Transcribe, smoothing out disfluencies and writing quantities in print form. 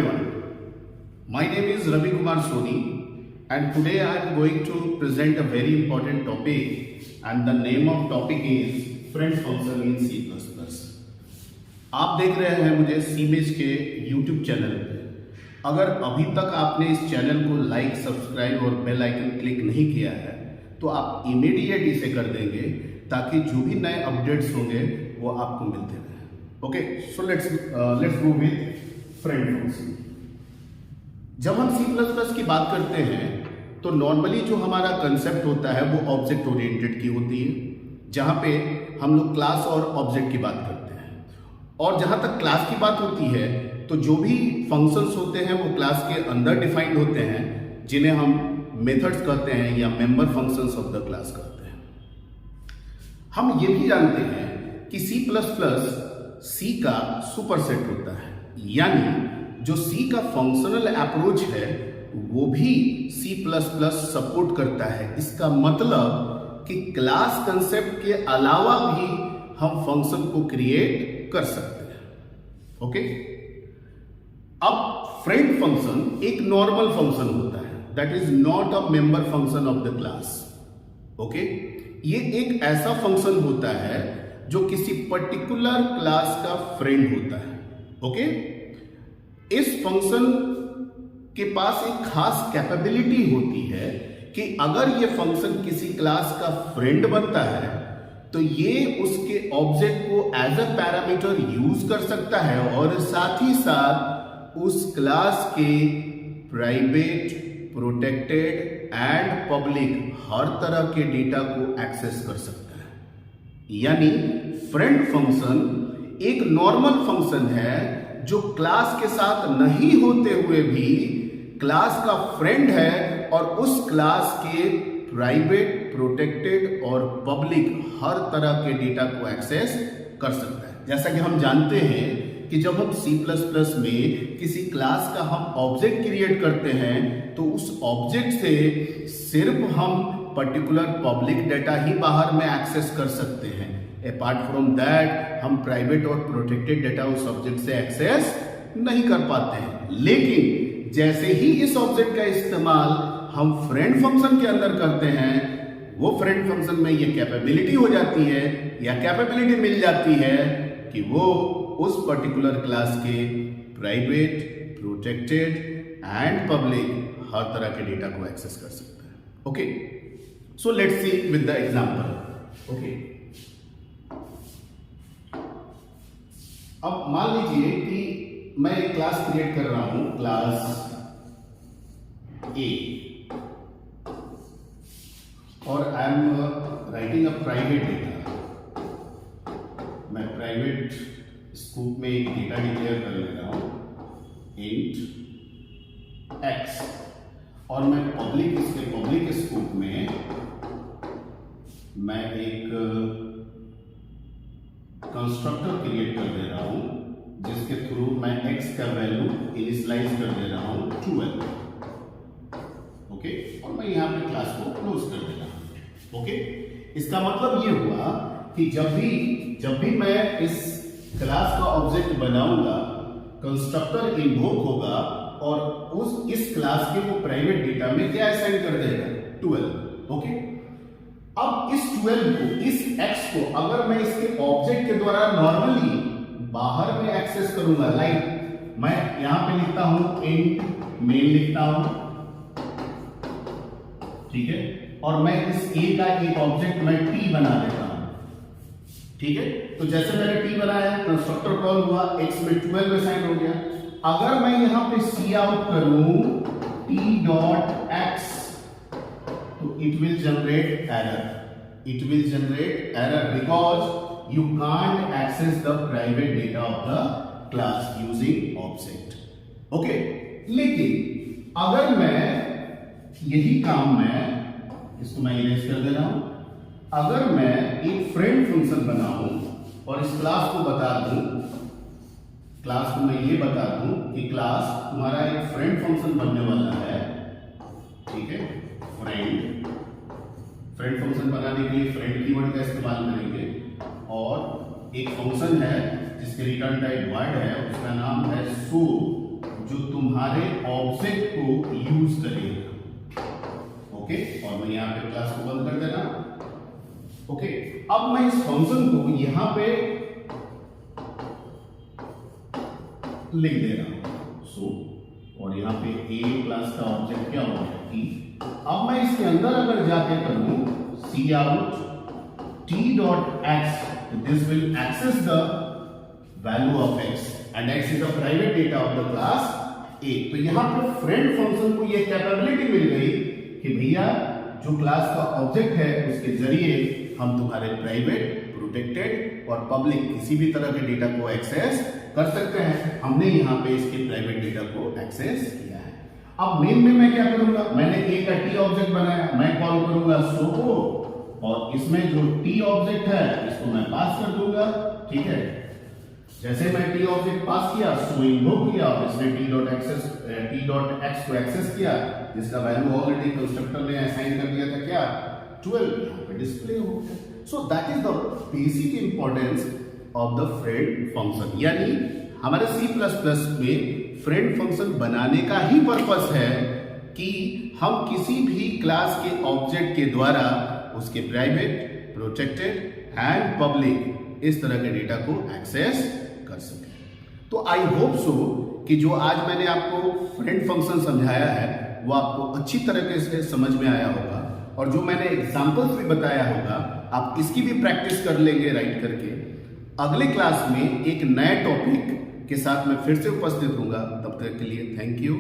everyone. My name is Ravi Kumar Soni and today I am going to present a very important topic and the name of topic is friend function in C++. आप देख रहे हैं मुझे सीमेज के YouTube channel पे। अगर अभी तक आपने इस चैनल को लाइक, सब्सक्राइब और बेल आइकन क्लिक नहीं किया है तो आप इमीडिएट इसे कर देंगे ताकि जो भी नए अपडेट्स होंगे वो आपको मिलते रहे। Okay, so let's go with friend function. जब हम C++ की बात करते हैं तो नॉर्मली जो हमारा कंसेप्ट होता है वो ऑब्जेक्ट ओरिएंटेड की होती है, जहां पे हम लोग क्लास और ऑब्जेक्ट की बात करते हैं। और जहां तक क्लास की बात होती है तो जो भी फंक्शंस होते हैं वो क्लास के अंदर डिफाइंड होते हैं, जिन्हें हम मेथड्स कहते हैं या member functions of the class कहते हैं। हम ये भी जानते हैं कि C++ का सुपरसेट होता है, यानी जो C का फंक्शनल अप्रोच है वो भी C++ सपोर्ट करता है। इसका मतलब कि क्लास कंसेप्ट के अलावा भी हम फंक्शन को क्रिएट कर सकते हैं। ओके, अब फ्रेंड फंक्शन एक नॉर्मल फंक्शन होता है, that is not a member function of the class. Okay, ये एक ऐसा फंक्शन होता है जो किसी पर्टिकुलर क्लास का फ्रेंड होता है। ओके, इस फंक्शन के पास एक खास कैपेबिलिटी होती है कि अगर ये फंक्शन किसी क्लास का फ्रेंड बनता है तो ये उसके ऑब्जेक्ट को एज अ पैरामीटर यूज कर सकता है और साथ ही साथ उस क्लास के प्राइवेट, प्रोटेक्टेड एंड पब्लिक हर तरह के डेटा को एक्सेस कर सकता है। यानी फ्रेंड फंक्शन एक नॉर्मल फंक्शन है जो क्लास के साथ नहीं होते हुए भी क्लास का फ्रेंड है और उस क्लास के प्राइवेट, प्रोटेक्टेड और पब्लिक हर तरह के डेटा को एक्सेस कर सकता है। जैसा कि हम जानते हैं कि जब हम C++ में किसी क्लास का हम ऑब्जेक्ट क्रिएट करते हैं तो उस ऑब्जेक्ट से सिर्फ हम पर्टिकुलर पब्लिक डेटा ही बाहर में एक्सेस कर सकते हैं। अपार्ट फ्रॉम दैट हम प्राइवेट और प्रोटेक्टेड डेटा उस ऑब्जेक्ट से एक्सेस नहीं कर पाते हैं। लेकिन जैसे ही इस ऑब्जेक्ट का इस्तेमाल हम फ्रेंड फंक्शन के अंदर करते हैं, वो फ्रेंड फंक्शन में ये कैपेबिलिटी हो जाती है या कैपेबिलिटी मिल जाती है कि वो उस पर्टिकुलर क्लास के प्राइवेट, प्रोटेक्टेड एंड पब्लिक हर तरह के डेटा को एक्सेस कर सकता है। Okay, so let's see with the example. Okay, अब मान लीजिए कि मैं एक क्लास क्रिएट कर रहा हूं, क्लास A, और I am writing a private data. मैं प्राइवेट स्कोप में एक डेटा डिक्लेयर कर ले रहा हूं, इंट x, और मैं इसके पब्लिक स्कोप में मैं एक कंस्ट्रक्टर क्रिएट कर दे रहा हूं जिसके थ्रू मैं x का वैल्यू इनिशियलाइज कर दे रहा हूं 12। ओके, और मैं यहां पे क्लास को क्लोज कर दे रहा हूं। ओके, इसका मतलब ये हुआ कि जब भी मैं इस क्लास का ऑब्जेक्ट बनाऊंगा, कंस्ट्रक्टर इन्वोक होगा और इस क्लास के वो प्राइवेट डेटा में क्या असाइन कर देगा, 12। ओके, अब इस 12 को, इस x को अगर मैं इसके ऑब्जेक्ट के द्वारा नॉर्मली बाहर में एक्सेस करूंगा, लाइक मैं यहां पे लिखता हूं इंट मेन लिखता हूं, ठीक है, और मैं इस a का एक ऑब्जेक्ट मैं t बना देता हूं, ठीक है। तो जैसे मैंने t बनाया, कंस्ट्रक्टर कॉल हुआ, x में 12 असाइन हो गया। अगर मैं यहां पे सी आउट करूं t.x तो it will generate error. It will generate error because you can't access the private data of the class using object. Okay? लेकिन अगर मैं यही काम इसको मैं इरेज कर दे रहा हूं, अगर मैं एक फ्रेंड फंक्शन बनाऊं और इस क्लास को बता दूं, क्लास को मैं ये बता दूं कि क्लास तुम्हारा एक फ्रेंड फंक्शन बनने वाला है, ठीक है, फ्रेंड फंक्शन बनाने के लिए फ्रेंड कीवर्ड का इस्तेमाल करेंगे और एक फंक्शन है जिसके रिटर्न टाइप वर्ड है, उसका नाम है सो, जो ऑब्जेक्ट को यूज करेगा। ओके, और मैं यहां पे क्लास को बंद कर देना। ओके, अब मैं इस फंक्शन को यहां पे लिख दे रहा हूं। सो और यहां पे ए क्लास का ऑब्जेक्ट क्या होगा, टी। अब मैं इसके अंदर अगर जाके करूं cout T dot X, this will access the value of X and X is the private data of the class A. तो यहां पे फ्रेंड फंक्शन को ये कैपेबिलिटी मिल गई कि भैया जो क्लास का ऑब्जेक्ट है उसके जरिए हम तुम्हारे प्राइवेट, प्रोटेक्टेड और पब्लिक किसी भी तरह के डेटा को एक्सेस कर सकते हैं। हमने यहाँ पे इसके प्राइवेट डेटा को एक्सेस किया है। अब मेन में मैं क्या करूंगा, मैंने ए का टी ऑब्जेक्ट बनाया, मैं कॉल करूंगा सो को, और इसमें जो टी ऑब्जेक्ट है इसको मैं पास कर दूंगा। ठीक है, जैसे मैं टी ऑब्जेक्ट पास किया, सो इन्वोक किया और इसने टी डॉट एक्स को एक्सेस किया, जिसका वैल्यू ऑलरेडी कंस्ट्रक्टर ने असाइन कर दिया था क्या, 12, यहाँ पे डिस्प्ले हो गया। So that is the basic importance of the friend function. यानी हमारे C++ में फ्रेंड फंक्शन बनाने का ही पर्पस है कि हम किसी भी क्लास के ऑब्जेक्ट के द्वारा उसके प्राइवेट, प्रोटेक्टेड एंड पब्लिक इस तरह के डेटा को एक्सेस कर सके। तो आई होप सो कि जो आज मैंने आपको फ्रेंड फंक्शन समझाया है वो आपको अच्छी तरीके से समझ में आया होगा, और जो मैंने एग्जांपल्स भी बताया होगा आप इसकी भी प्रैक्टिस कर लेंगे राइट करके। अगले क्लास में एक नए टॉपिक के साथ मैं फिर से उपस्थित होऊंगा। तब तक के लिए थैंक यू।